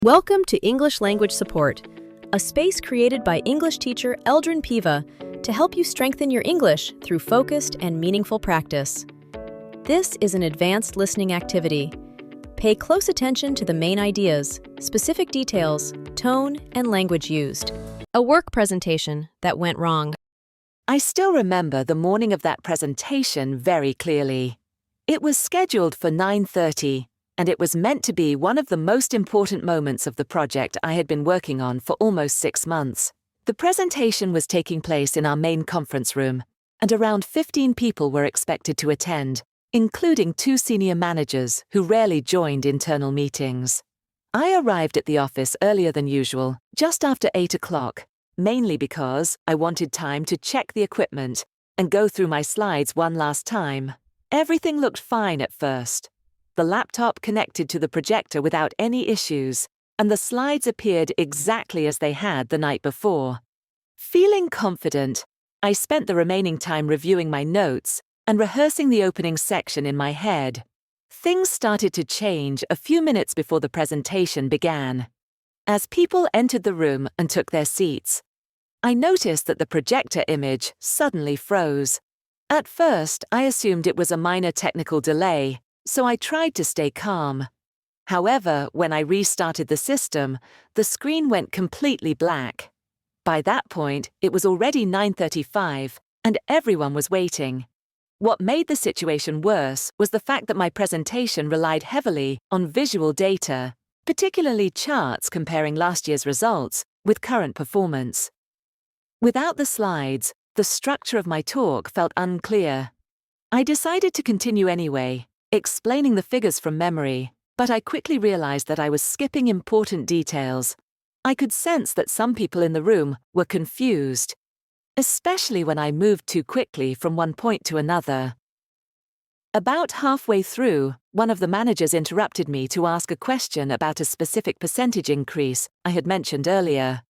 Welcome to English Language Support, a space created by English teacher Eldrin Piva to help you strengthen your English through focused and meaningful practice. This is an advanced listening activity. Pay close attention to the main ideas, specific details, tone, and language used. A work presentation that went wrong. I still remember the morning of that presentation very clearly. It was scheduled for 9:30, and it was meant to be one of the most important moments of the project I had been working on for almost 6 months. The presentation was taking place in our main conference room, and around 15 people were expected to attend, including 2 senior managers who rarely joined internal meetings. I arrived at the office earlier than usual, just after 8 o'clock, mainly because I wanted time to check the equipment and go through my slides one last time. Everything looked fine at first. The laptop connected to the projector without any issues, and the slides appeared exactly as they had the night before. Feeling confident, I spent the remaining time reviewing my notes and rehearsing the opening section in my head. Things started to change a few minutes before the presentation began. As people entered the room and took their seats, I noticed that the projector image suddenly froze. At first, I assumed it was a minor technical delay, so I tried to stay calm. However, when I restarted the system, the screen went completely black. By that point, it was already 9:35, and everyone was waiting. What made the situation worse was the fact that my presentation relied heavily on visual data, particularly charts comparing last year's results with current performance. Without the slides, the structure of my talk felt unclear. I decided to continue anyway, explaining the figures from memory, but I quickly realized that I was skipping important details. I could sense that some people in the room were confused, especially when I moved too quickly from one point to another. About halfway through, one of the managers interrupted me to ask a question about a specific percentage increase I had mentioned earlier.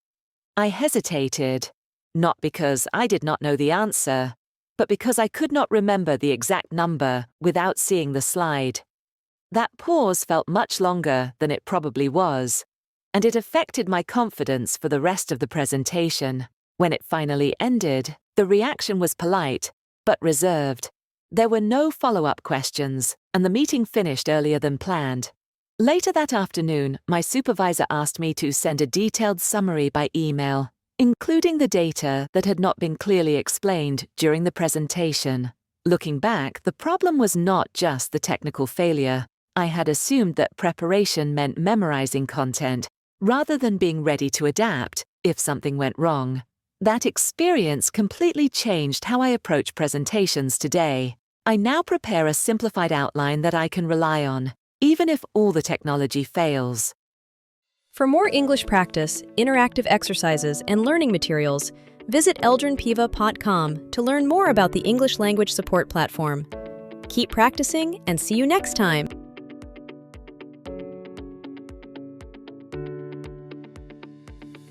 I hesitated, not because I did not know the answer, but because I could not remember the exact number without seeing the slide. That pause felt much longer than it probably was, and it affected my confidence for the rest of the presentation. When it finally ended, the reaction was polite, but reserved. There were no follow-up questions, and the meeting finished earlier than planned. Later that afternoon, my supervisor asked me to send a detailed summary by email, including the data that had not been clearly explained during the presentation. Looking back, the problem was not just the technical failure. I had assumed that preparation meant memorizing content, rather than being ready to adapt if something went wrong. That experience completely changed how I approach presentations today. I now prepare a simplified outline that I can rely on, even if all the technology fails. For more English practice, interactive exercises, and learning materials, visit eldrinpiva.com to learn more about the English Language Support platform. Keep practicing and see you next time!